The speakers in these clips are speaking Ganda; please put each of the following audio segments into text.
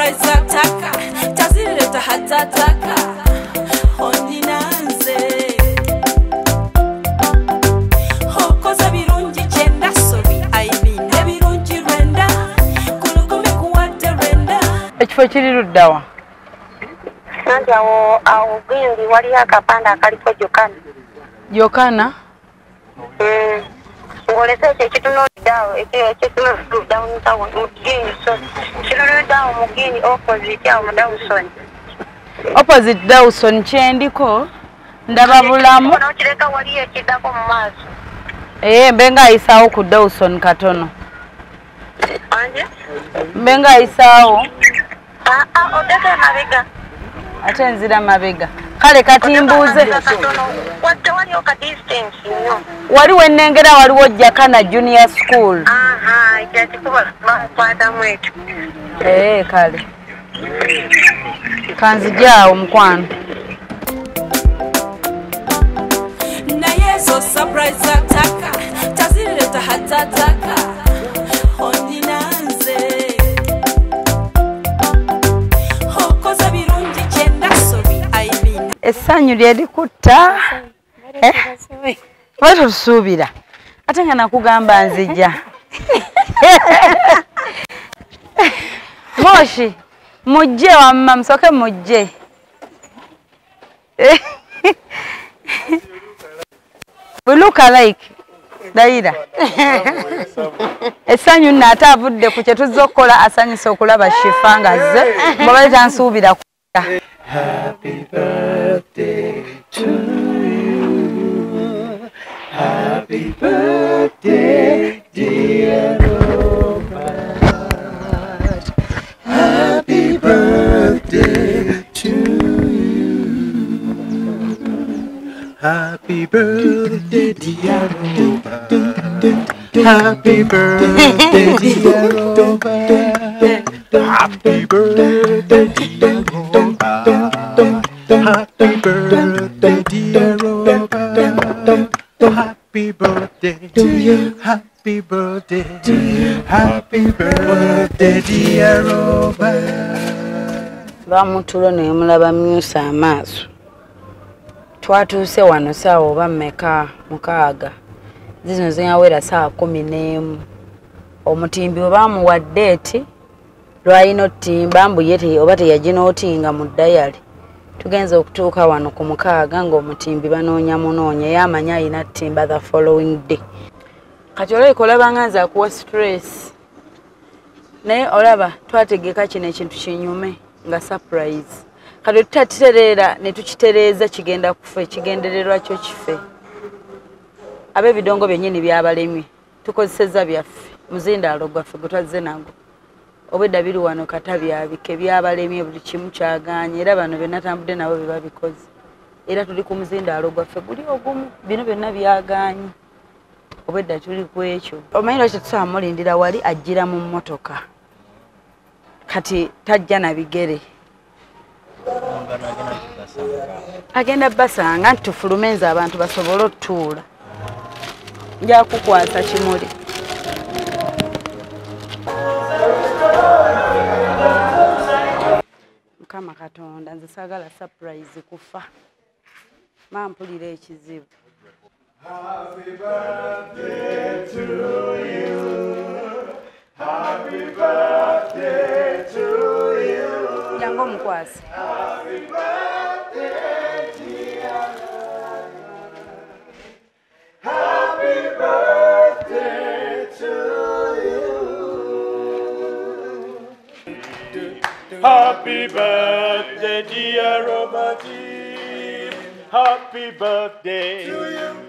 surprise ataka tazileta hatataka oninanze hokoza birungi chenda sobi aibinde birungi rwenda kulukumi kuwate rwenda ekifo kiri luddawa nanti awo gendi wali akapanda akaliko Jokana ngolese ekitunuliddawo ekitunuliddawo ntawo mugini so kinuliddawo mugini opposite awo mu Dawson kyendiko ndaba bulamu kireka wali ekiddako mu maaso mbenga ayisaawo ku Dawson katono anje mbenga ayisaawo odeka mabega ate nzira mabega kale kati mbuuze waliwo ka distance nnyo waliwo ennengera waliwo Jakana Junior School kyekikuba bakwatamu ekyo kale kanzijaawo mukwano naye zo surprise ataka tazileta hatataka oninanze hokoza birungi chenda sobi aibinde essanyu lyerikutta wali tosuubira ate nga nakugamba nzija Moshi mujje wamma msoke mujje we look alike Daira essanyu nno ate avudde ku kye tuzza okukola asanyusa okulaba Shifa ngazze mbabale tansuubira kuta Happy birthday to you. Happy birthday, dear Robert. Happy birthday to you. Happy birthday, dear Robert. Happy birthday, dear Robert. Happy birthday, dear Robert. Happy birthday, dear Robert. Happy birthday to you. Happy birthday to you. Happy birthday, dear Robert. Bamutulo ne mulaba myusa amaaso. Twatuuse wano saawa oba mmeka mukaaga. Zino zinawera saa 11. Omutimbi bamuwadde eti lwalina otimba mbu yete oba teyaginootinga mu dayali. Tugenza okutuuka wano ku mukaaga ng'omutimbi banoonya yamanya alina ttimba the following day. Kati olabika olaba nga nze akuwa stress. Naye olaba twategeka kino ekintu kinyume nga surprise. Kati tutatitereera ne tukitereeza kigenda kufa ekigendererwa kyo kife. Ab'ebidongo byennyini byabalemye tukozesezza byaffe muzindaalo gwaffe gwe twazze nago. Obwedda biri wano Katabi abike byabalemye buli kimu kyaganye era bano byonna tambudde nabo bye babikoze. Era tuli ku muzindaalo gwaffe guli ogumu bino byonna byaganye. Obwedda tuli ku ekyo. Omanyi lwaki tusobola mulindira wali ajjira mu mmotoka. Kati tajja na bigere. Agenda basanga nti tufulume nze abantu basobole otuula. Nja kukwasa kimuli. Mukama Katonda nze saagala surprise kufa. Mampulira ekizibu. Happy birthday to you. Happy birthday to you. Yango mukwasi. Happy birthday, dear Robert. Happy birthday to you. Happy birthday, dear Robert. Happy birthday to you.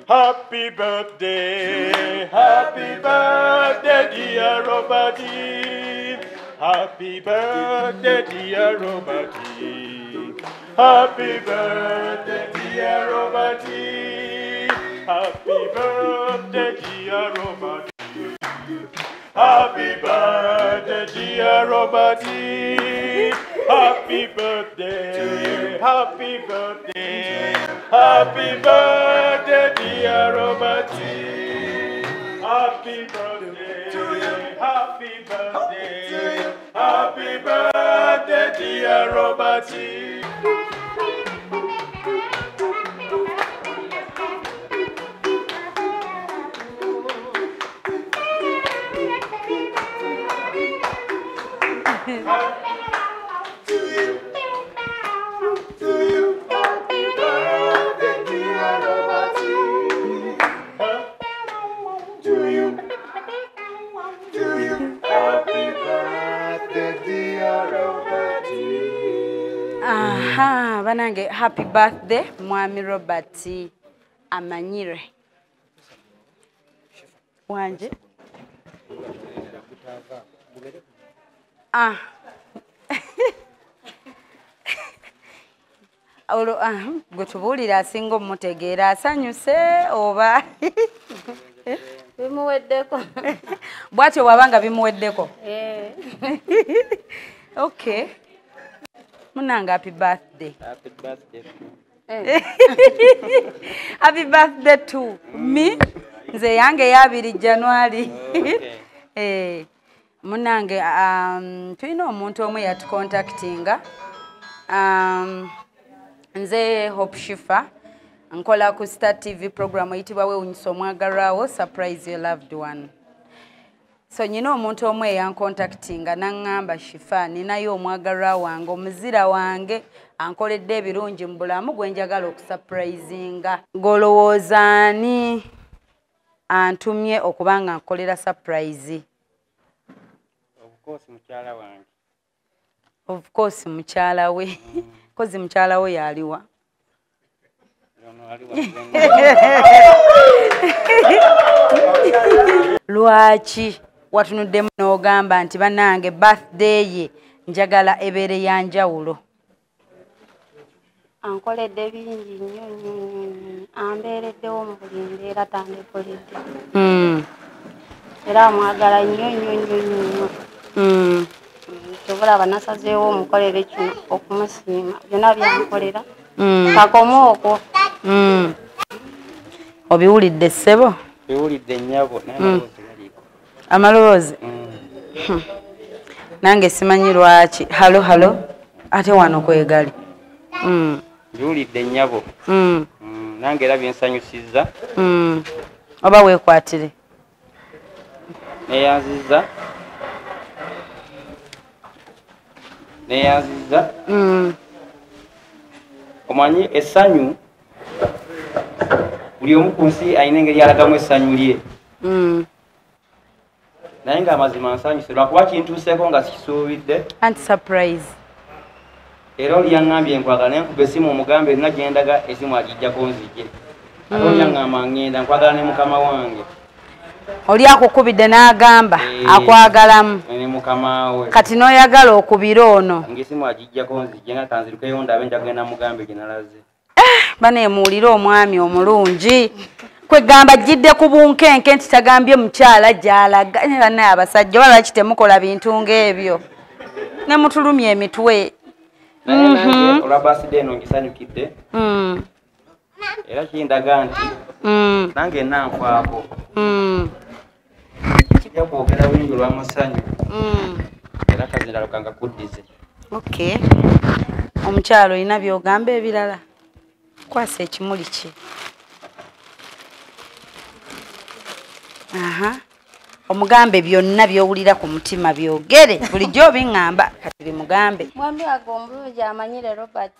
Happy birthday. Happy birthday, dear Robert. Happy birthday, dear Robert. Happy birthday, dear Robert. Happy birthday, dear Robert. Happy birthday, dear Robert. Happy birthday to you. Happy birthday. Happy birthday, dear Robert. Happy birthday to you. Happy birthday. Happy birthday, dear Robertie. Aha, banange happy birthday Mwami Robert amanyire wanje olo gwe tubuulira asinga omutegeera asanyuse oba bimuweddeko bwatyo bwabanga bimuweddeko okay munanga happy birthday. Happy birthday. Happy birthday to me. Nze yange ya 2 January. Okay. Munange tulina omuntu omwe yatucontactinga. Nze Hope Shifa nkola ku Star TV program eyitibwa Weewunyisa Omwagalwawo Surprise Your Loved One. So nyina omuntu omwe yancontactinga nangamba Shifa ninayo omwagalwa wange omuzira wange ankoledde ebirungi mu bulamu gwe njagala okusurprisinga golowoozaani antumye okubanga nkolera surprise. Of course mukyala we kozi mukyala we yaliwa lwaki watunudde n'ogamba nti bannange birthday ye njagala ebeere ya njawulo? ankoledde bingi nnyo ambeereddewo mu buli mbeera tandekoledde era amwagala nnyo tobulaba nasazeewo omukolere kino okumusiima byonna byankolera kakome okwo obiwulidde ssebo? Biwulidde nnyabo amaloboozi nange simanyi lwaki halo ate wano kwegali biwulidde nnyabo nange era byensanyusizza oba weekwatire neyanziza omanyi essanyu buli omu ku nsi alina engeri alagamu essanyu lye naye ng'amazima nsanyuse lwakuba kintuuseeko nga sikisuubidde anti surprise era oli yaŋŋambye nkwagala naye nkuba essimu omugambe erina gyendaga essimu agijjako nzije ate oli yaŋŋamba ŋŋenda nkwagala ne mukama wange oli akukubidde n'agamba akwagalamu ne mukama we kati n'oyagala okubira ono ng'essimu agijjako nzije nga kanzirukeyo ndabe njagenda mugambe gye nalaze baneemuwulire omwami omulungi kwegamba jjidde ku bunkenke nti tagambye mukyala gy'alaga bannaye abasajja oba lwaki temukola bintu ng'ebyo ne mutulumya emitwe naye nange olwa birthday eno ngisanyukidde era kindaga nti nange nankwako kijja kwogera bingi olw'amasanyu era kazindalo kanga kuddize okay omukyalo olina byogamba ebirala kwasa ekimuli kye omugambe byonna byowulira ku mutima byogere bulijjo obiŋŋamba kati bimugambe. mwami wange omulungi amanyire Robert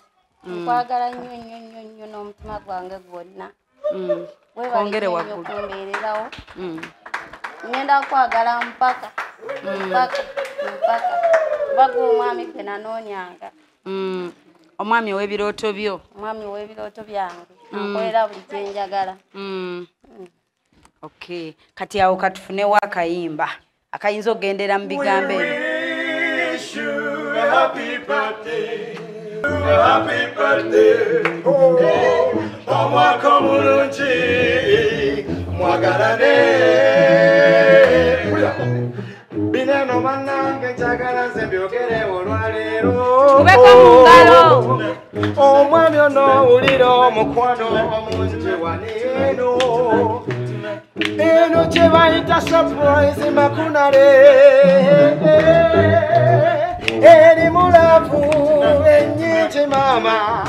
nkwagala nnyo n'omutima gwange gwonna kongere waggulu kumbeererawo ngenda kwagala mpaka bagwa omwami gwe nanoonyanga omwami ow'ebirooto byo omwami ow'ebirooto byange ankolera buli kyenjagala. Okay kati awo katufunewo akayimba akayinza okugendera mu bigambo ebyo. Omwaka omulungi mwagalane bineno bannange njagala nze byogere olwaleero tubeko mu ngalo omwami ono owulira omukwano omungi waneeno eno kye bayita surprise makunale eri mulavu ennyingi mama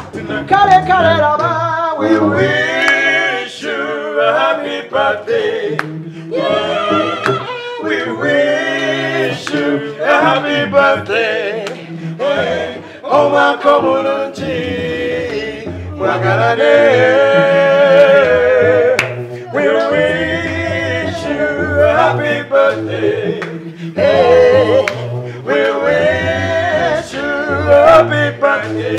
kale kale laba we wish you a happy birthday we wish you a happy birthday omwaka omulungi mwagalane we wish you a happy birthday hey, we wish you a happy birthday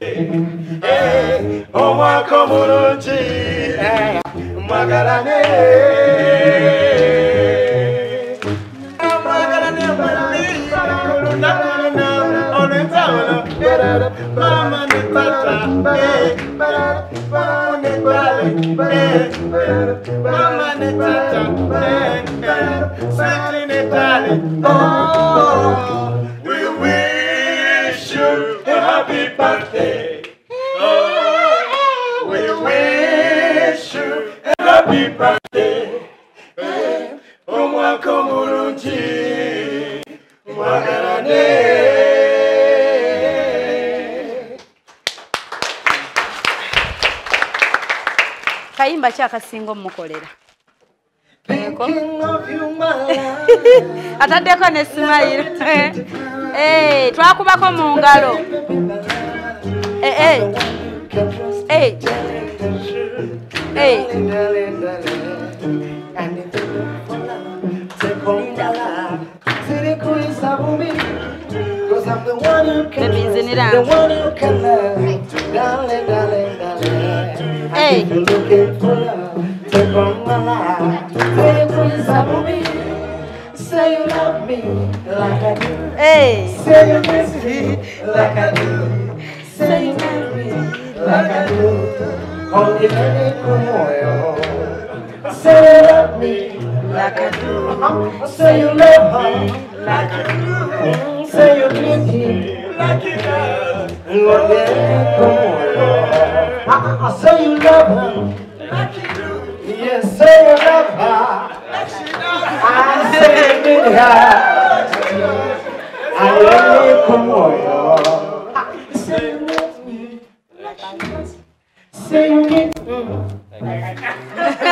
hey, omwaka omulungi mwagalane Mama ne tata, mama ne tata, oh, we wish you a happy birthday. Oh, we wish you a happy birthday. Omwaka omulungi mwagalane. Kayimba kyakasinga omukolera ataddeko ne smile twakubako mu ngalo Hey. You're looking for love, take on my life. Say please love me. Say you love me like I do. Hey. Say you miss me like I do. Say you love me like I do. Only say you love me like I do. Say you love her like I do. Say you miss me like you do. I say you love her like you do. Yes, say you love her like she does. I say you need her. I really come on. Say you love me like she does. Say you need her. Say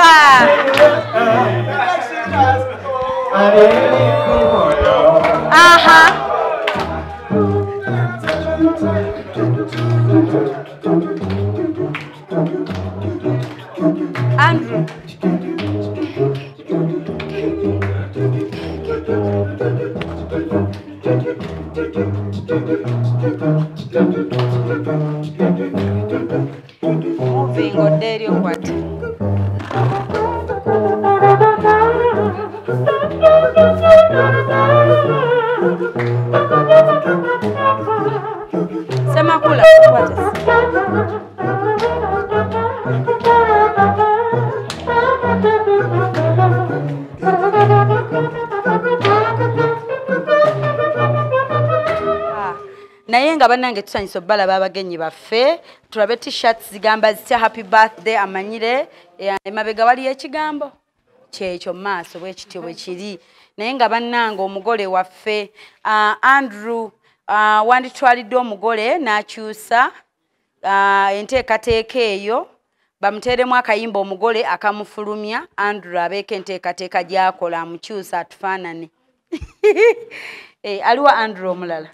you love her like she does. I really come on. Uh-huh. Andrew. Moving on there, you what? Semakula, what is? Naye nga bannange tusanyisa obbalaba abagenyi baffe tulabe t-shirts zigamba zitya happy birthday amanyire emabega waliyo ekigambo kyekyo mu maaso bwekityo bwe kiri naye nga bannange omugole waffe Andrew wanditwalidde omugole n'akyusa enteekateeka eyo bamuteeremu akayimba omugole akamufulumya Andrew abeeko enteekateeka gy'akola amukyusa atufaanane aliwa Andrew omulala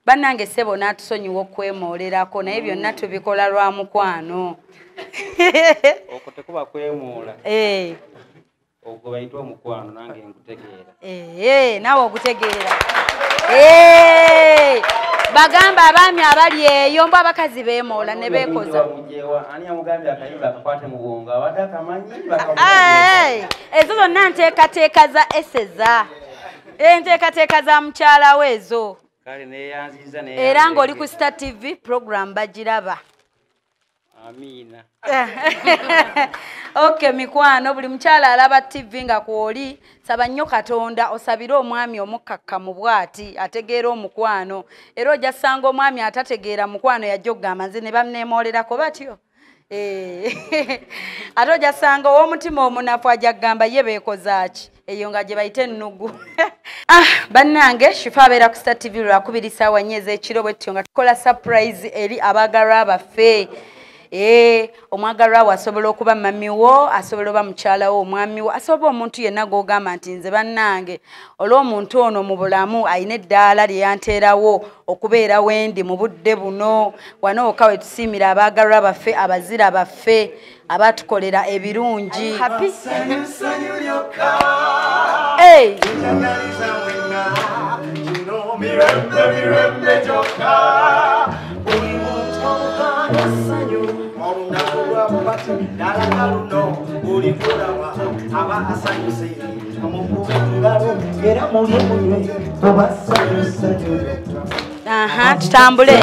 bannange ssebo n'atusonyiwa okwemoolerako naye byonna tubikola lwa mukwano okwo tekuba kwemoola ogwo bayitwa omukwano nange nkutegeera naawe ogutegeera bagamba abaami abali eyo mbu abakazi beemoola ne beekoza ani amugambye akayimba akakwate mu bwongo abadde akamanyi ezo zonna nteekateeka za eseza enteekateeka za mukyala we ezo era ng'oli ku Star TV program bagiraba Amina. Okay mikwano buli mukyala alaba TV nga kwoli saba nnyo Katonda osabire omwami omukkakkamu bwati ategeera omukwano era ojja sanga omwami atategeera mukwano yajja okugamba nze ne bamneemoolerako batyo ate ojasanga ow'omutima omunafu ajja kugamba ye beekozaaki eyo nga gye bayita ennugu. Bannange Shifa abeera ku Star TV lwakubiri ssaawa 4 ez'ekiro bwe tutyo nga tukola surprise eri abaagalwa baffe. Omwagalwa wo asobola okuba mamiwo, asobola oba mukyalawo, omwamiwo, asobola omuntu yenna g'ogamba nti nze bannange olw'omuntu ono mu bulamu ayina eddaala lye yanteerawo okubeera wendi mu budde buno. Wano wokka we tusiimira abaagalwa baffe, abazira baffe abatukolera ebirungi. Happy tutambule.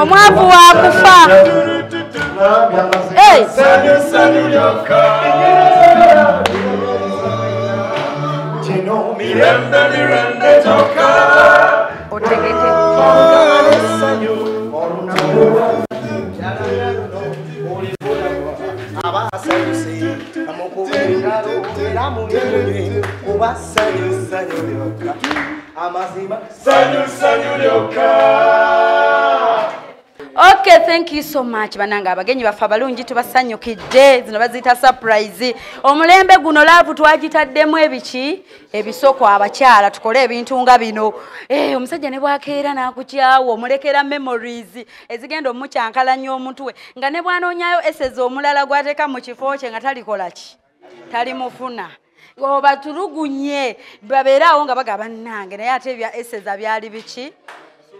Omwavu wakufa. Okay, thank you so much bananga abagenyi bafa balungi tubasanyukidde zino bazita surprise. Omulembe guno laavu twagitaddemu ebiki ebisoko abakyala tukole ebintu nga bino. Omusajja ne bwakeera nakukyawo omulekera memories ezigenda omukyankalanya omuntu we nga ne bwanoonyayo eseze omulala gwateka mu kifo kye nga talikola ki tali mufuna. Oba tulugunye babeerawo nga bagaba bannange naye ate ebya eseza byali biki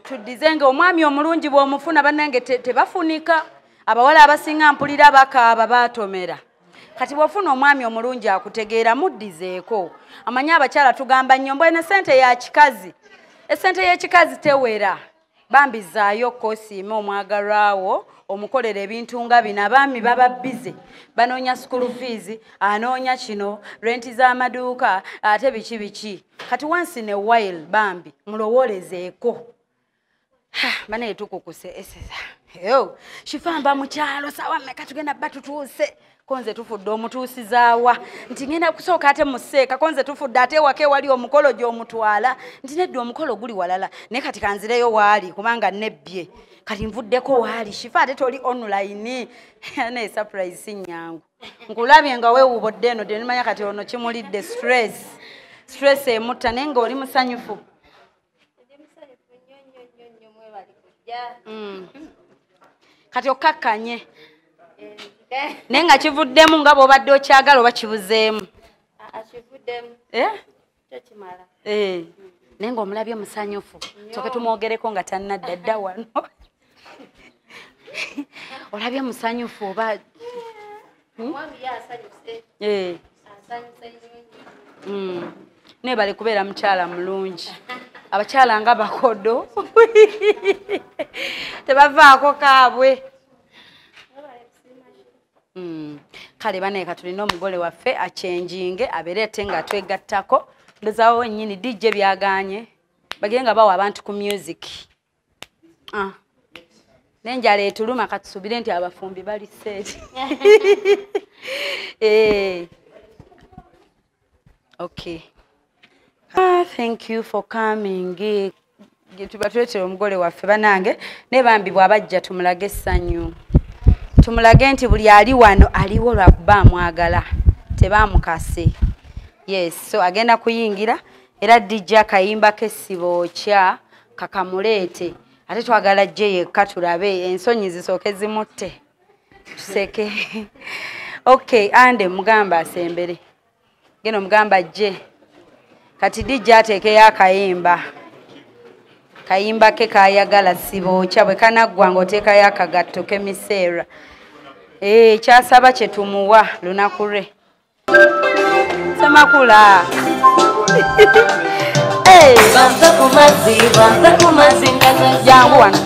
tuddizenga omwami omulungi bw'omufuna bannange tebafunika. Abawala abasinga mpulira bakaaba batomera. Kati bw'ofuna omwami omulungi akutegeera muddizeeko. Amanyi abakyala tugamba nnyo mbwene sente ya kikazi. Esente y'ekikazi tewera. Bambizaayo kosiima omwagalwawo omukolera ebintu nga bino. Abaami baba bize banoonya school fees, anoonya kino, renti z'amaduuka, ate biki. Kati once in a while bambi mulowolezeeko. Bane tukukuse eseza. Shifa mba mukyalo sawa mmeka tugenda batutuuse. Konze tufudde omutuusizaawa nti ngenda kusooka ate museeka konze tufudde ate wake wali omukolo gy'omutwala nti nedda omukolo guli walala naye kati kanzireyo waali kubanga nebbye kati nvuddeko waali Shifa ate toli online ne surprise si nnyangu nkulabye nga weewubodde eno tenimanya kati ono kimulidde stress emutta naye nga oli musanyufu. Kati okakkanye naye nga kivuddemu nga bw'obadde okyagala oba kibuzeemu? Kivuddemu. Tekimala. Naye ng'omulabye musanyufu soke tumwogereko nga tannadda dda wano. Olabye musanyufu oba? Omwami asanyuse. Asanyuse nnyo. Nebale kubeera mukyala mulungi. Abakyala nga bakodo tebavaako kaabwe. Kale baneeka tulina omugole waffe achenjinge abeerete nga twegattako ndozaawo nnyini DJ byaganye bagire nga bawa abantu ku music. Nenjala etuluma katusubire nti abafumbi bali set. Okay. Thank you for coming. tubatuletera omugole waffe banange ne bambi bw'abajja tumulage essanyu tumulage nti buli ali wano aliwo lwakuba amwagala tebaamukase yes so agenda kuyingira era DJ akayimba k'essibookya kakamuleete ate twagala jje yekka tulabe ensonyi zisooke zimutte tuseke okay ande mugamba asembere geno mugamba jje kati DJ ateekeyo akayimba kayimba ke kayagala sibookya bwe kanaggwa ng'oteekayo akagatto k'emiseera kyasaba kye tumuwa lunaku lwe Semakula Banza kumazi jangu wano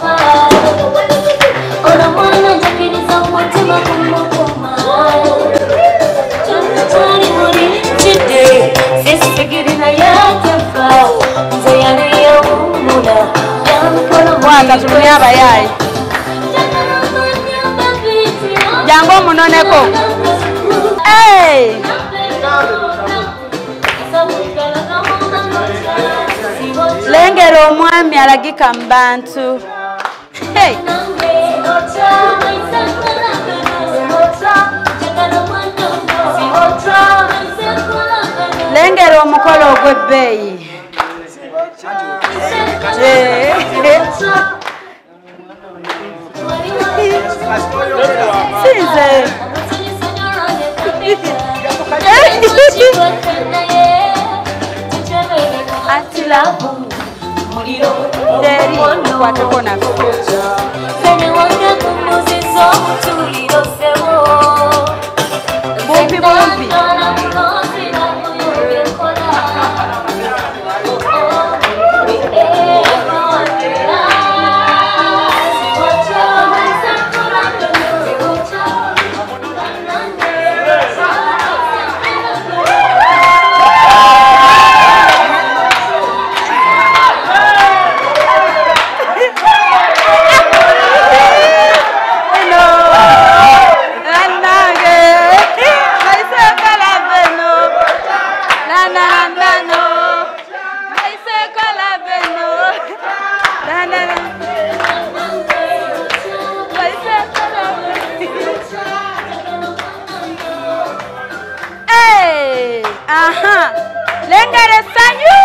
Ora mwana njakiriza umutima kumukoma Chari muri chide Sisigirina yakefa Nze yari ya umuna Wanda tuluni abayayi Jangu munoneko Lengero omwami alagika mu bantu Lengero omukolo ogw'ebbeeyi Sinze Atilabu muliro Deri kwateko naffe Fene wange kumuzizo mutuliro sebo Bumpi bumpi Lengere sanyu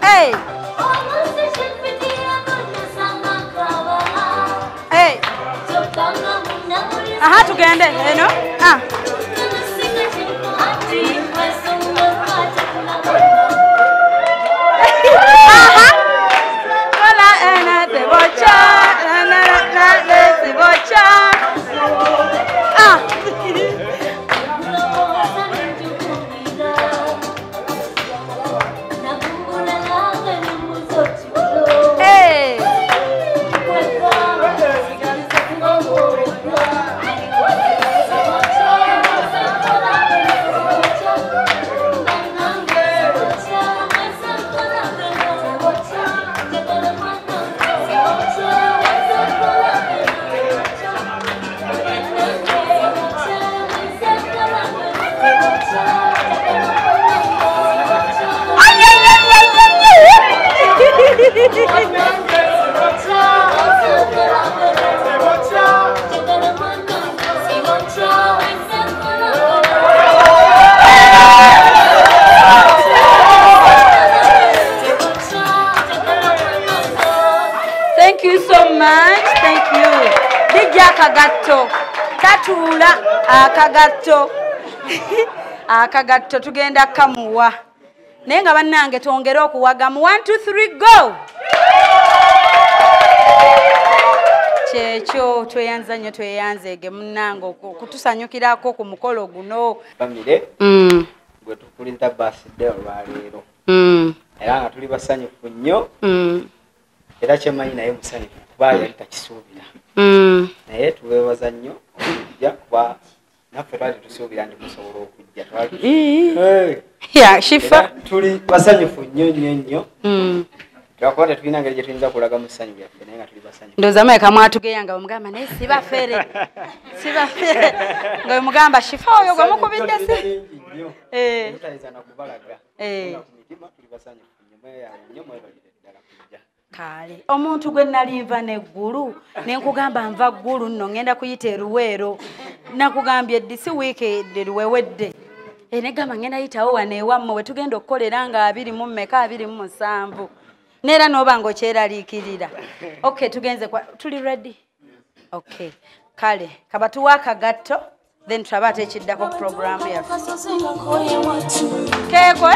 Hey Hey Aha tugende eno Thank you so much. Thank you. DJ Akagatto. Katula Akagatto. Akagatto tugenda kamuwa. Naye nga bannange twongere okuwaga mu 1 2 3 go. Kyekyo tweyanza nnyo tweyanzeege munnange kutusanyukirako ku mukolo guno. Famire. Gwe tukulinda birthday olwaleero. Era nga tuli basanyufu nnyo. Era kyemanyi naye musanyufu kuba yali takisuubira. Naye tuweebaza nnyo okujja kuba naffe twali tusuubira ndi musobola okujja. Ya shifa tuli basanyufu nnyo nnyo nnyo. Twakwata tulina ngeri gye tuyinza kulaga mu ssanyu lyaffe naye nga tuli basanyu. Ndowooza mweka mwatugeyanga bwemugamba naye sibafere nga bwemugamba shifa oyo gwe mukubidde si Mutayinza na kubalaga. Ku mitima tuli basanyu nnyo mwebalire ddala kujja. Kale omuntu gwe nalinva neggulu nenkugamba nva ggulu nno ngenda kuyita eruweero nakugambye eddisi wiiki eruwewedde negamba ngenda yitawo wano ewammwe we tugenda okukolera nga 27 neera n'oba ng'okyeraliikirira. Okay, tugenze tuli ready? Okay, kale kaba tuwa akagatto then tulaba ate ekiddako program yaffe. Keekwe?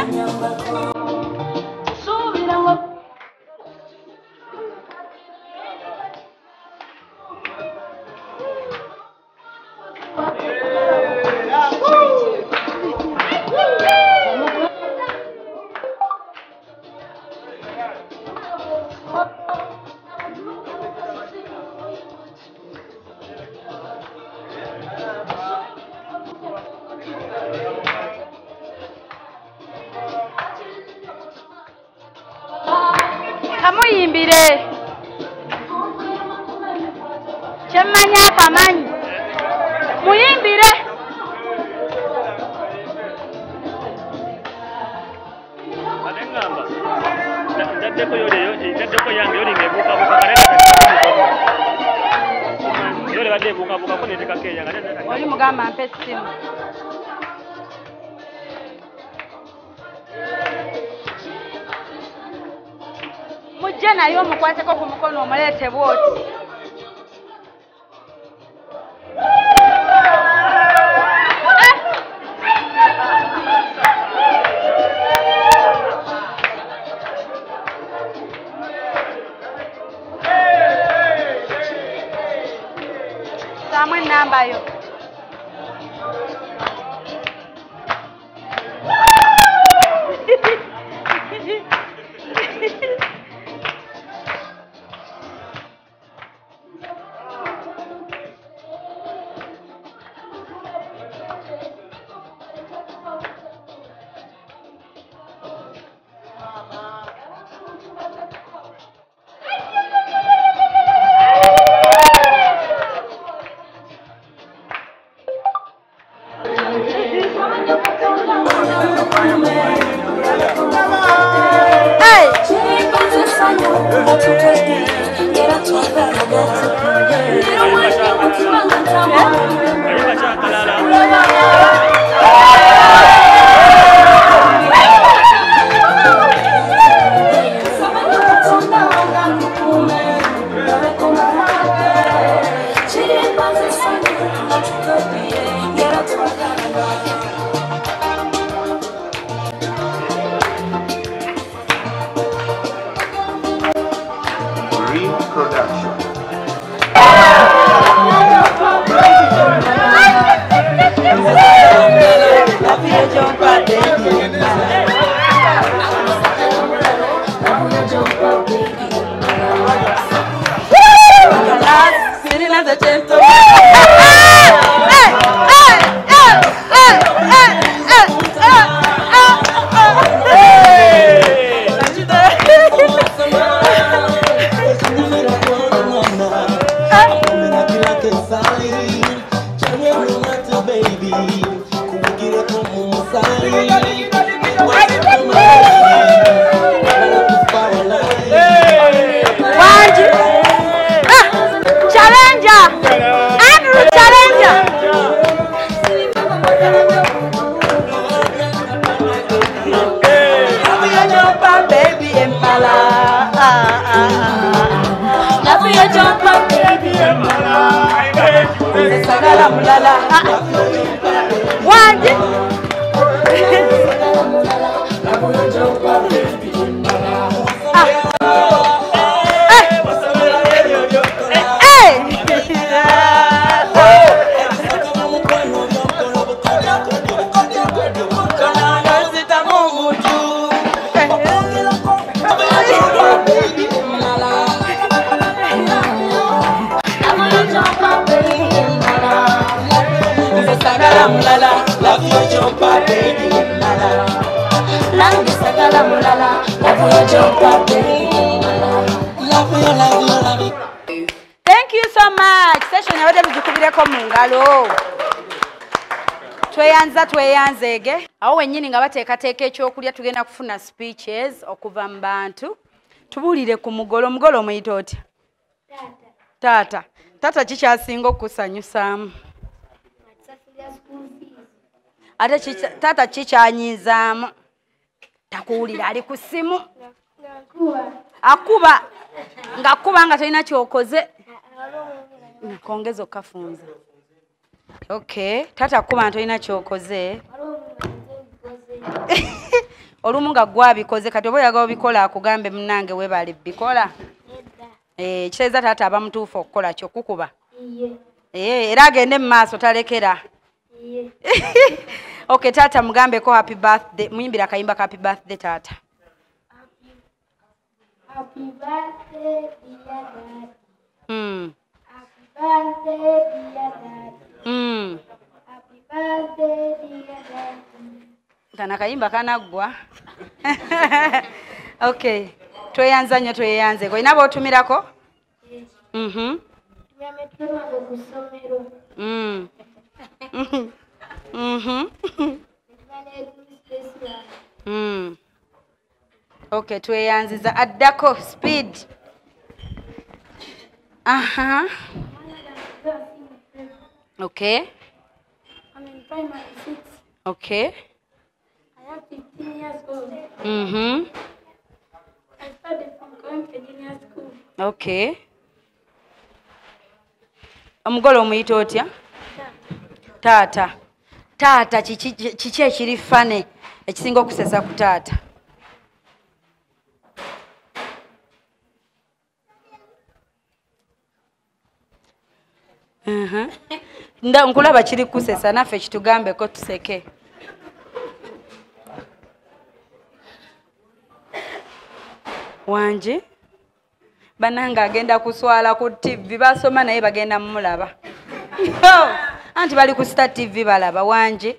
Kamuyimbire kyemmanyi akamanyi muyimbire Adengamba ndaddeko yange yoli ngebuukabuuka yoli badde ebuukabuukako netekako eyanga oli mugamba mpe essimu mujje naye omukwateko ku mukono omuleete bwoti. Saamu ennamba yo. Love you, Jumpa, baby. Thank you so much. Session yabadde tugikubireko mu ngalo. Tweyanzege. Awo wennyini nga bateekateeka ekyokulya tugenda kufuna speeches okuva mu bantu. Tubuulire ku mugolo. Omugolo omuyita otya? Taata. Taata kikyasinga okusanyusaamu? Ate taata kikyanyizaamu? Takuwulira ali ku ssimu. Akuba. Ng'akuba nga talina kyokoze. Kongeza okafunza. Okay. Taata akuba nga talina kyokoze. Olumu nga gwabikoze kati oba oyagala obikola akugambe munnange webali bikola. Kitegeeza taata aba mutuufu okukola kyo kukuba. Era agende mu maaso talekera. Okay, taata mugambeko happy birthday. Muyimbira akayimba ka happy birthday taata. Happy birthday, dear Dad. Happy birthday, dear Dad. Happy birthday, dear Dad. Kana kayimba kanaggwa. Okay. Tweyanza nnyo tweyanze. Oyina b'otumirako? Okay, tweyanziza addako speed. Okay. I'm in primary 6. Okay. I have 15 years old. I started from Kawempe Junior School. Okay. Omugolo omuyita otya? Taata. Taata kiki ekiri fane ekisinga okusesa ku taata? Nkulaba kiri kusesa naffe kitugambeko tuseke. Wanje bananga agenda kuswala ku TV basoma naye bagenda mmulaba. Anti bali ku Star TV balaba wanje.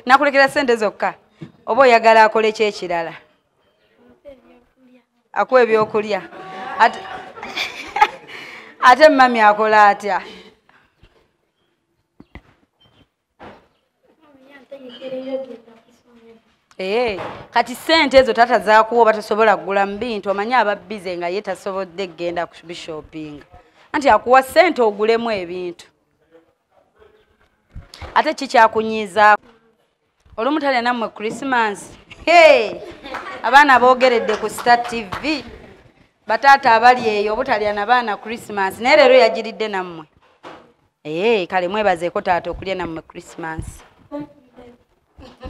Nakulekera sente zokka. Oba oyagala akole kyekirala? Akuwa ebyokulya. Ate mami akola atya? Kati sente ezo tata zaakuwa batasobola kugula mbintu omanyi aba bize nga ye tasobodde kgenda ku shopping. Anti akuwa sente ogulemu ebintu. Ate kikyakunyiza olumu talya nammwe Christmas. Abaana boogeredde ku Star TV. Bataata abali eyo obutalya na baana Christmas. Naye leero yagiridde nammwe. Kale mwebazeeko taata okulya nammwe Christmas.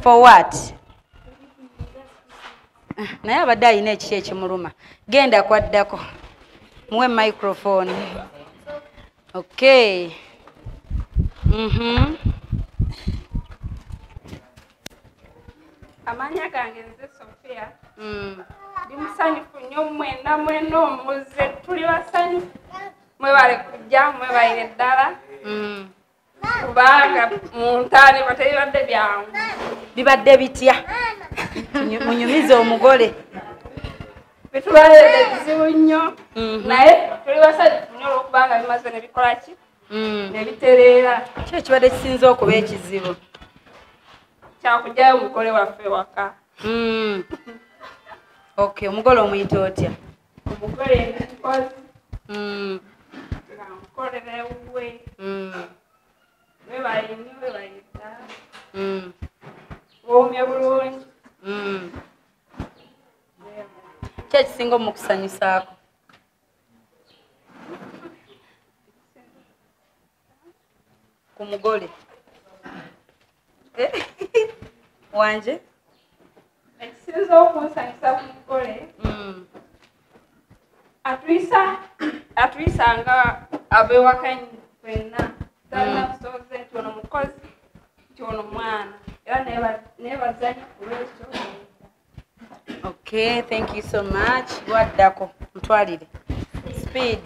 For what? Naye abadde alina ekiki ekimuluma. Genda kwaddako. Muwe microphone. Okay. Amanya gange nze Sophia. Ndi musanyufu nnyo mwena omuze tuli basanyufu. Mwebale kujja mwebalire ddala. Kubanga mu ntaani batebibadde byangu. Bibadde bitya? Munyumize omugole. Bitubalire ebizibu nnyo. Naye tuli basanyufu nnyo olwokubanga bimaze ne bikola ki? Ne bitereera. Ki ekibadde kisinza okuba ekizibu? Kyakujjayo omugole waffe waka. Okay, omugole omuyita otya? Omugole nkozi. Nga nkolera ewuwe. Weebale nnyo weebale ddala. Woomye bulungi. Ki ekisinga omukusanyusaako? Ku mugole. Wanje? Ekisinza okunsanyusa ku mugole. Atuyisa nga ab'ewaka fenna. Talina busobozi nti ono mukozi, nti ono mwana. Era neebazanya ku lwekyo. Okay, thank you so much. Waddako, mutwalire. Speed.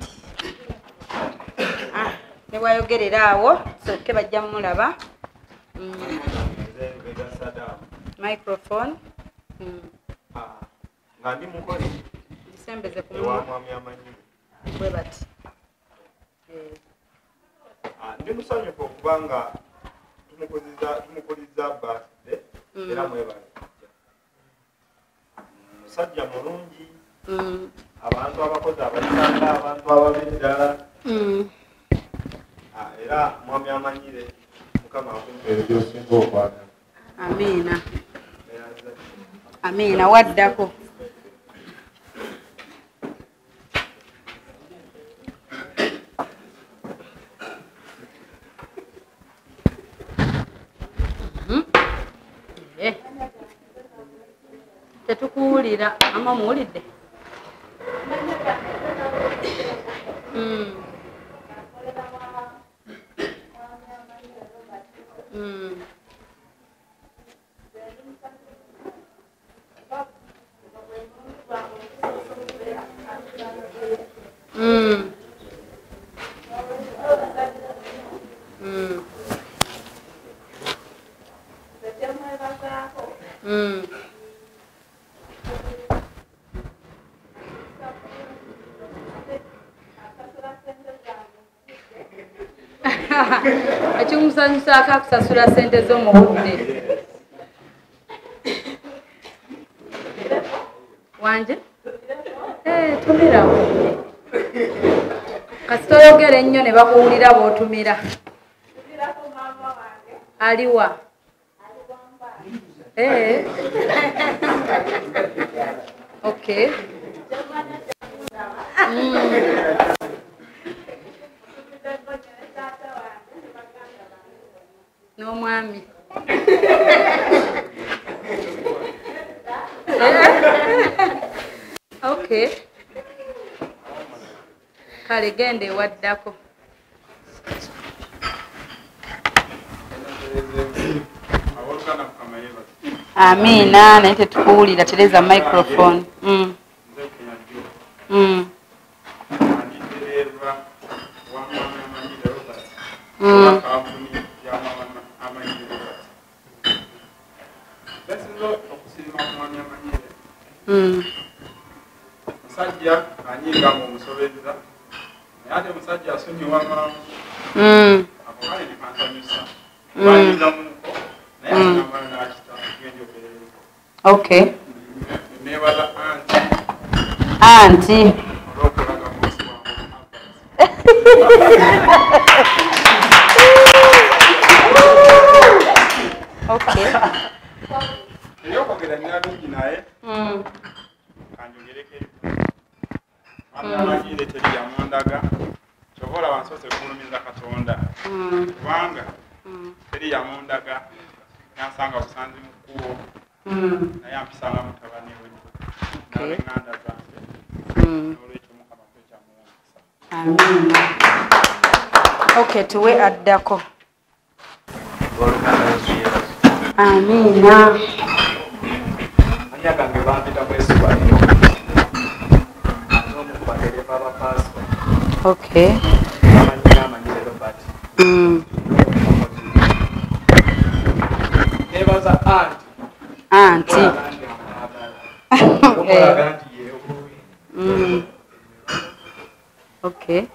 Ne bwayogerera awo. basooke bajja mulaba. Microphone. Nga ndi mukole Disembeze ku ewa mwami amanyi. bwe bati. Ndi musanyufu okuba nga tumukuliza birthday era mwebale. Musajja mulungi. Abantu abakozi abayitanga, abantu ababeddala. Era mwami amanyire Mukama akumpeera by'osinga okwagala. Amiina. Amiina waddako. Tetukuwulira ama muwulidde? Ekimusanyusaako akusasula ssente zo mu budde. Wanje? Tumirawo. Kasita oyogera ennyo ne bakuwulira b'otumira. Aliwa? Okay. N'omwami. Okay. Kale genda ewaddako. Amiina, naye tetukuwulira, tereza microphone. Musajja anyinga mu musobeza naye ate musajja asonyiwa mangu ako kale nekansanyusa banyinza muko naye asinamala n'akita genda operereza. Okay. Neebaza anti olw'okulaga bosi wange Okay. eyokwogera nina bingi naye kanjogereko amanyire teri yamundaga kyova olaba nsoose kulumiza Katonda kubanga teri yamundaga yansanga busanzi mu kkubo naye ampisanga mutabani we n'ab'eŋŋanda zange n'olwekyo Mukama kwekyamuwomesa. Amiina. Okay, tuwe addako. Amiina. Anya gange bampita mwesibaliro n'omukubatereva abapaasito. Okay. Amanyire Robert. Neebaza anti. Okay.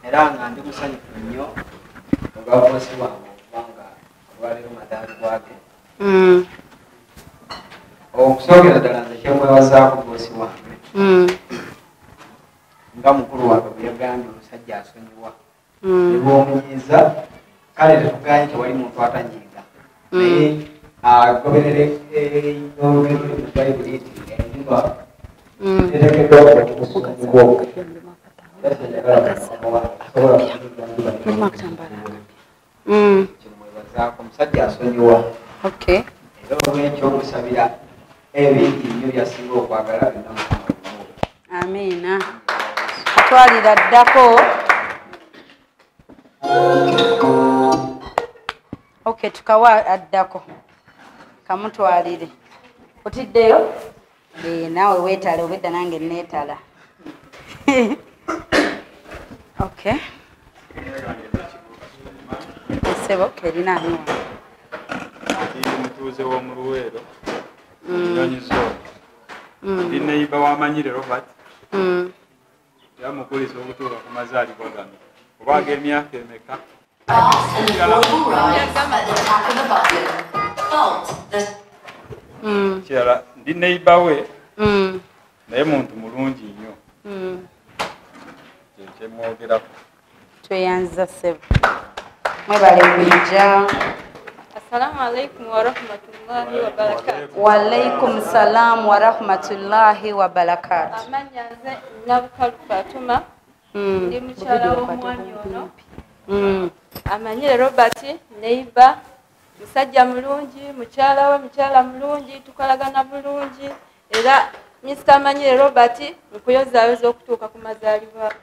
Era nga ndi musanyufu nnyo olwa bosi wange kubanga olwaleero madaali gwake. Okusookera ddala nze kyemwebazaako bosi wange nga mukulu wange bwe yagambye omusajja asonyiwa ne bw'omunyiiza kale tetuganye tewali muntu atanyiiga naye agoberere olugero mu bayibuli nti enjuba eteekeddwa okukusungibwa kimwebazaako omusajja asonyiwa. Okay. Era olw'ekyo omusabira ebingi nnyo byasinga okwagala byonna Mukama bimuwe. Amiina. Atwalira ddako. Okay. Okay, tukawa addako. Kamutwalire. Otiddeyo? Naawe weetale obedda nange neetala. Okay. Sebo kerina ani? Mutuuze w'omu Luweero. Nyonyizo. Ndi neighbor w'amanyire Robert. Yamukulisa okutuuka ku mazaalibwa gano. Oba ag'emyaka emeka? Kirala ndi neighbor we. Naye muntu mulungi nnyo. Kyemwogerako. Tweyanza ssebo. Mwebale kujja. Assalamu alaikum wa rahmatullahi wa barakatuh. Wa alaikum salam wa rahmatullahi wa barakatuh. Amanya nze Nabukalu Fatuma. Ndi mukyala w'omwami ono. Amanyire Robert neighbor. Musajja mulungi, mukyala we mukyala mulungi, tukolagana bulungi. Era Mr. Amanyire Robert nkuyozaayoza okutuuka ku mazaalibwa.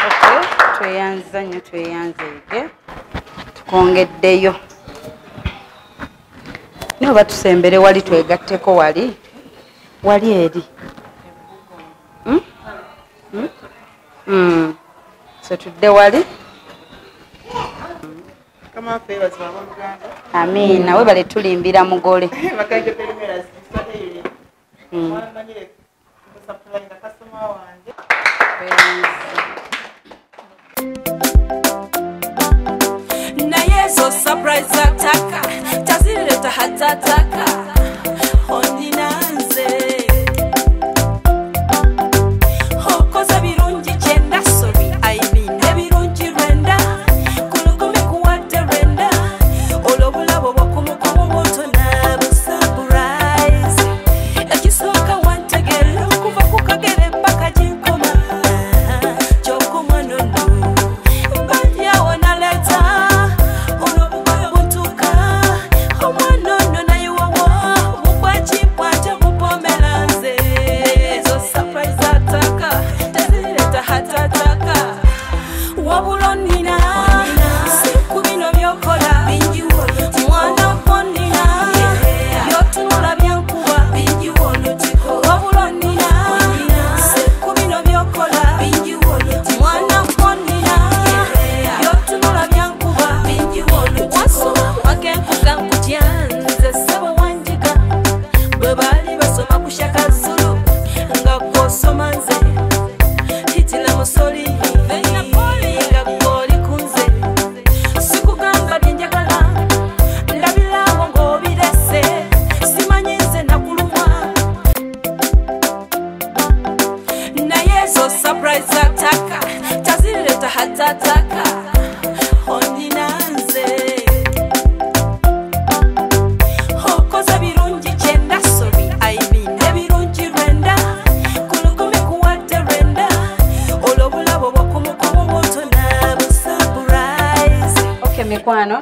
Okay, tweyanza nnyo tweyanzeege. Tukongeddeyo. Niwe batusembere wali twegatteko wali. Wali eri. So tudde wali. Kama favors wa Muganda. Amina, we bale tulimbira mugole. Bakanje perimera sister ile. Manyire supply na customer wange. Na yeso surprise ataka tazileta hatataka ondinanze hokoza birungi chenda sorry I mean ebirungi renda kulukumi kuwate renda olobulabo bokumukomo boto na surprise ekisoka wantegelo kuva kukagere paka jinkoma choko mwanono mbanya wona leta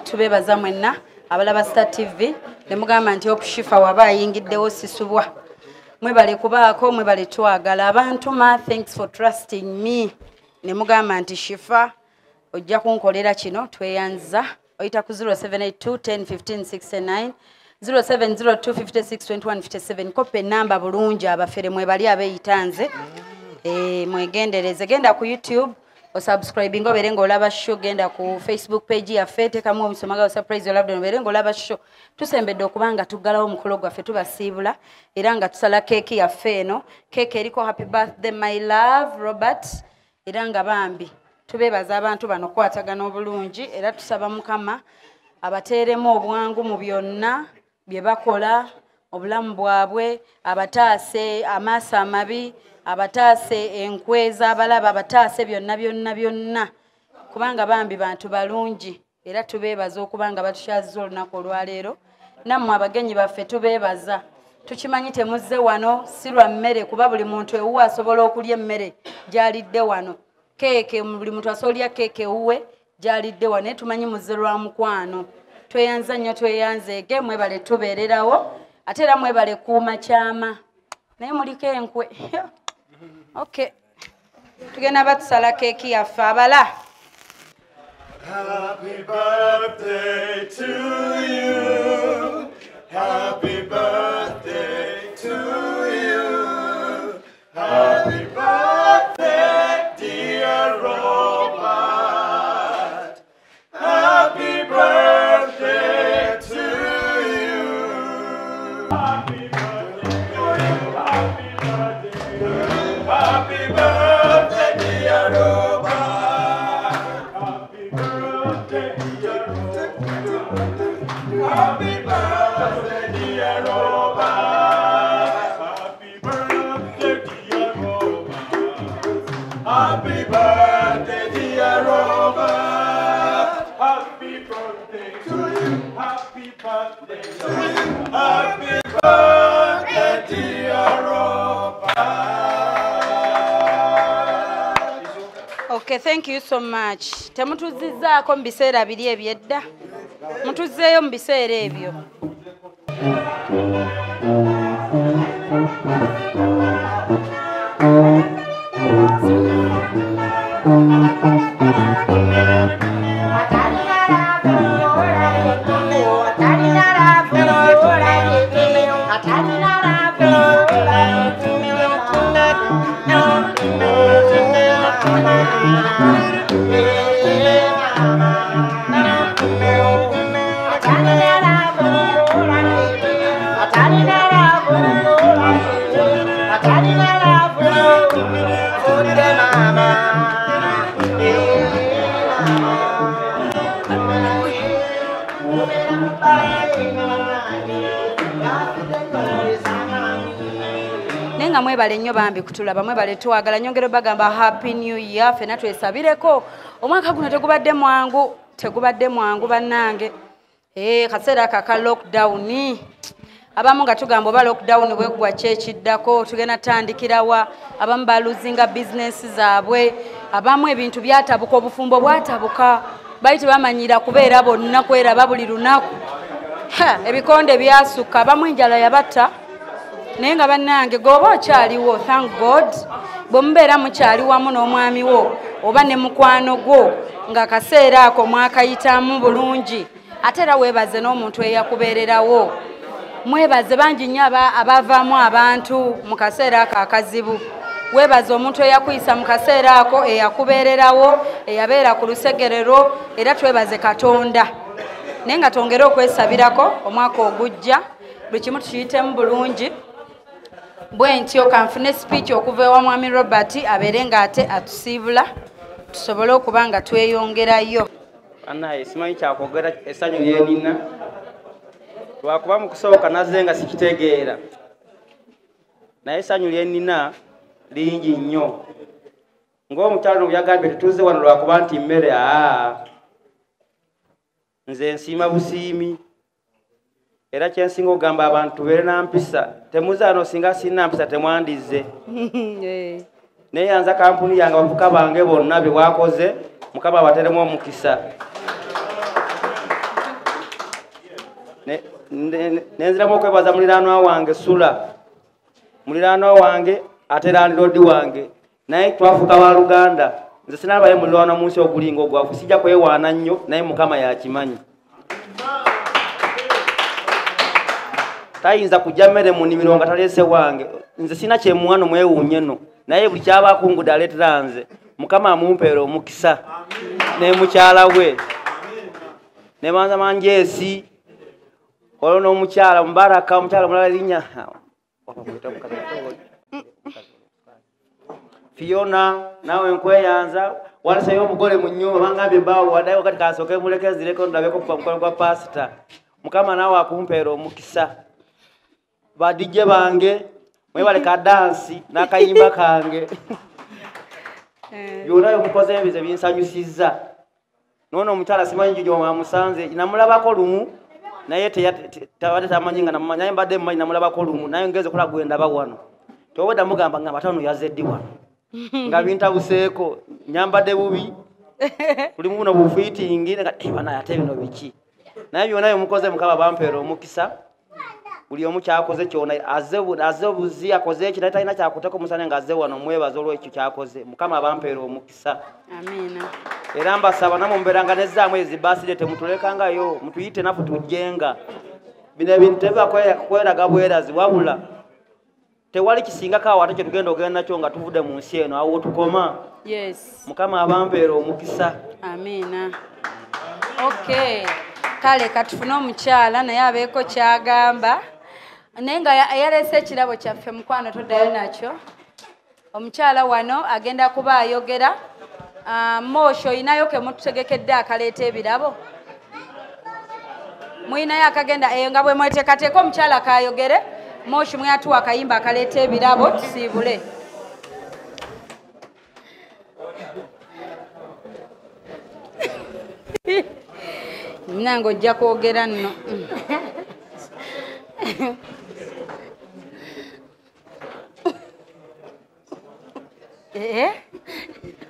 tubebaza mwenna abalaba Star TV ne mugamba nti okushifa waba ayingiddewo sisubwa mwebale kubaako mwebale twagala abantu thanks for trusting me ne mugamba nti shifa ojja kunkolera kino tweyanza oyita ku 0782101569 0702562157 kope namba bulungi abafere mwebali abeyitanze mwegendereze genda ku YouTube subscribing obere ngolaba show genda ku Facebook page ya Fete kamwe omusomaga surprise olabde obere ngolaba show tusembedde okubanga tugalawo omukolo gwaffe tubasiibula era nga tusala keki ya feno keke eriko happy birthday my love Robert era nga bambi tubebaza abantu bano kwatagana obulungi era tusaba mukama abateeremu obwangu mu byonna bye bakola obulamu bwabwe abataase amaaso amabi abataase enkweza abalaba abataase byonna kubanga bambi bantu balungi era tubebaza okubanga batushaziza olunaku olwaleero nammwe abagenyi baffe tubebaza tukimanyi temuzze wano si lwa mmere kuba buli muntu ewuwe asobola okulya emmere gyalidde wano keeke buli muntu asolya keeke ewuwe gyalidde wano naye tumanyi muzze lwa mukwano tweyanza nnyo tweyanzeege mwebale tubeererawo ate era mwebale kuuma kyama naye muliko enkwe okay tugenda batusala keeki yaffe abala Happy birthday to you. Happy birthday to you. Happy birthday, dear Robert. Happy birthday to you. Happy birthday to you. Happy birthday to you. Happy birthday, dear Robert. Happy birthday, dear Robert. Happy birthday, dear Robert. Happy birthday, dear Robert. Happy birthday, dear Robert. Happy birthday to you. Happy birthday to you. Happy birthday, dear Robert. Okay, thank you so much. Temutuzizzaako mu biseera biri ebyedda. Mutuzzeeyo mu biseera ebyo. Nenga mwebale nnyo bambi kutulaba mwebale twagala nyongero bagamba happy new year fena twesabireko omwaka guno tegubadde mwangu bannange kaseera kaka lockdown abamu nga tugamba oba lockdown bwegwa kyekiddako tugenda tandikirawa abamu baluzinga business zaabwe abamu ebintu byatabuka obufumbo bwatabuka bali tebamanyira kubeera bonna kweraba buli lunaku ebikonde byasukka abamu enjala yabatta naye nga bannange goba okyaliwo thank god bwemubeera mukyali wamu n'omwami wo oba ne mukwano gwo nga kaseera ako mwakayitamu bulungi ate era weebaze n'omuntu eyakubeererawo mwebaze bangi nnyo abavaamu abantu mu kaseera ako akazibu weebaze omuntu eyakuyisa mu kaseera ako eyakubeererawo eyabeera ku lusegerero era twebaze Katonda naye nga twongere okwesabirako omwaka ogujja buli kimu tukiyitemu bulungi bwe ntyo kanfune speech okuva ewa mwami Robert abeere ng'ate atusiibula tusobole okuba nga tweyongerayo annaye simanyi kyakwogera essanyu lyenina lwakuba mu kusooka nazze nga sikitegeera naye essanyu lyenina lingi nnyo ng'omukyalo byagambye tetuze wano lwakuba nti mmere nze nsiima busiimi era kyensinga ogamba abantu tubeere na mpisa temuzaano singa sirina mpisa temwandize neyanza kampuni yange abavuka bange bonna bye bwakoze mukama abateremu omukisa nenziramu okwebaza muliraanwa wange Sula muliraanwa wange ate landlord wange naye twafuka wa Luganda nze sinabaye muliraanwa munsi ogulinga ogwafu sijja kwewaana nnyo naye mukama yakimanyi tayinza kujja mmere mu nnimiro nga taleese wange nze sina kyemuwano mwewuunye no naye buli kyabakungudde aleetera nze mukama amumpeera omukisa ne mukyala we ne banza manjeesi olwo n'omukyala Mubaraka omukyala mulala linnya Fiona nawe nkweyanza waliseyo omugole mu nnyumba bangambye mbaawo waddayo kati kansooke mulekezireko ndabeko kuva mukono gwa pasita mukama naawe akumpeera omukisa badijje bange mwebaleka dansi n'akayimba kange byonna mukoze ebize binsanyusizza noono omukyala simanyi gyo amusanze namulabako lumu naye tabadde tamanyi nga namumanyi naye mbadde mumanyi namulabako lumu naye ngeze kola gwendaba wano tewedda mugamba nga batano yazeddi wano nga bintabuseeko nyambadde bubi kulimu buno bufiitingi bana ate bino biki naye byonna mukoze mukaba bampeera omukisa buli omu kyakoze kyona azze obuzi akoze eki naye talina kyakuteko musane nga azze wano mwebaza olwekyo kyakoze mukama abampeera omukisa amina era mbasaba namwe mubeeranga nezzaamu ezi baasire temutulekangayo mutuyite nafu tujjenga bino ebintu teba kweraga bwerazi wabula tewali kisingako awo ate kyetugenda ogenda nakyo nga tuvudde mu nsi eno awo tukoma. Yes. Mukama abampeera omukisa. Amina. Okay. Kale katufune omukyala naye abeeko kyagamba naye nga yaleese ekirabo kyaffe mukwano toddayo nakyo. Omukyala wano agenda kuba ayogera. Mosho oyinayo ke mututegekedde akaleeta ebirabo? Muyinayo akagenda nga bwe mweteekateeka omukyala kayogere Mosho mweyatuwa akayimba akaleeta ebirabo tusiibule. Nange ojja kwogera nno.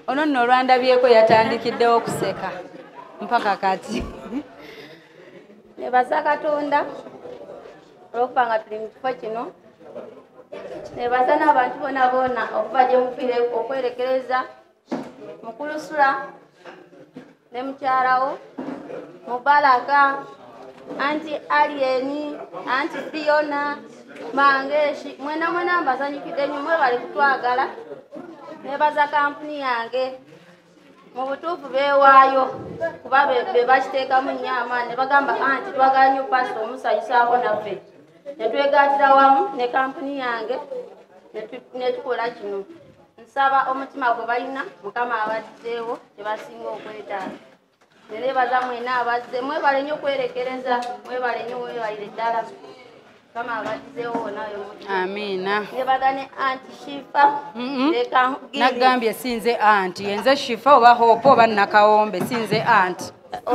Ono nno olwandabyeko yatandikiddewo okuseka mpaka kati. Nebaza Katonda olw'okuba nga tuli mu kifo kino. Nebaza n'abantu bonna bonna okuva gye mufiire okwerekereza Mukulusula ne mukyalawo Mubaraka, Anti Alieni, Anti Fiona, Mangeshi, mwena mbasanyukidde nnyo mwebale kutwagala. Nebaza kampuni yange mu butuufu beewaayo kuba be bakiteekamu nnyo amaanyi ne bagamba anti twagala nnyo pasita omusanyusaako naffe. Ne twegaatira wamu ne kampuni yange ne tukola kino. Nsaba omutima gwe balina Mukama abaddeewo tebasinga okwetaaga. Nebaza mwena abazze mwebale nnyo okwerekereza mwebale nnyo weebalire ddala Mukama abaddeewo wonaayo. Amina. Nebaza ne anti Shifa nagambye sinze anti yenze Shifa oba Hope oba Nakawombe sinze anti.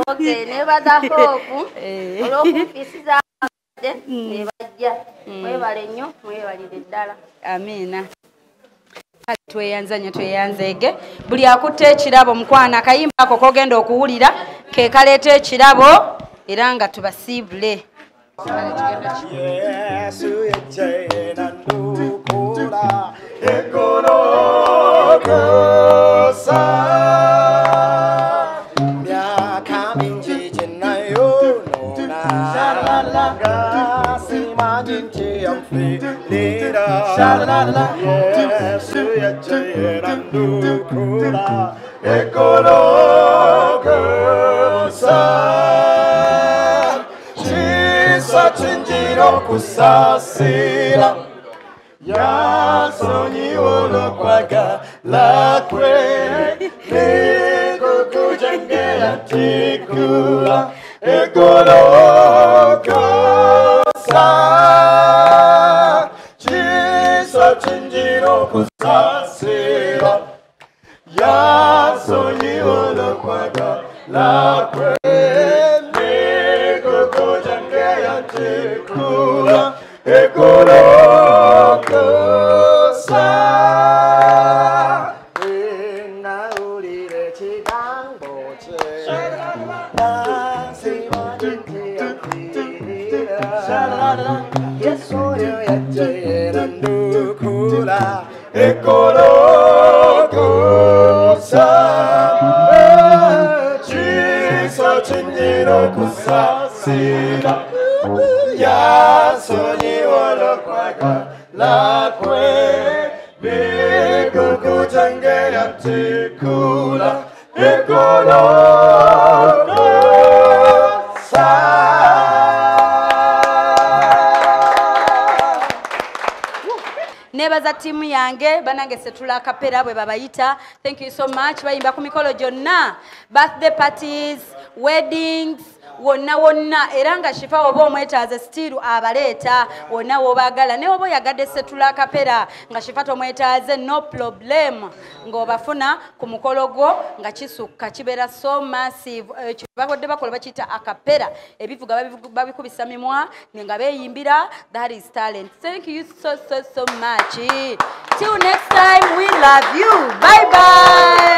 Okay, nebaza Hope olw'okufiisiza abadde nebajja mwebale nnyo mwebalire ddala. Amina. Tweyanzeege buli akutte ekirabo mukwana akayimba ako kogenda okuwulira ke kaleeta ekirabo era nga tubasiibule. Yesu yejjera ndukula ekolokosa myaka mingi gye nayonoona simanyi nti yanfiirira Yesu yejjera ndukula ekolokosa Chinjiro kusasira Yasonyiwo olw'okwagala kwe Nikukujengera tikula egolokosa Chisa chinjiro kusasira Yasonyiwo olw'okwagala kwe Tekula ekolokosa Naulire kigambo kye Yesu oyo yajjera ndukula ekolokosa Kisa kinyira okusasira Yasonyiwo olw'okwagala kwe Nikukujengera tikula ekolokosa Nebaza timu yange banange setula kapera bwe babayita. Thank you so much. Bayimba ku mikolo gyonna, birthday parties, weddings, wonna era nga Shifa oba omwetaaze still abaleeta wonna w'obaagala ne oba oyagadde setula kapera nga Shifa tomwetaaze no problem ng'obafuna ku mukolo gwo nga kisukka kibeera so massive bakodde bakola bakiyita akapera ebivuga babikubisa mimwa nga beeyimbira. That is talent. Thank you so much. Till next time, we love you. Bye bye.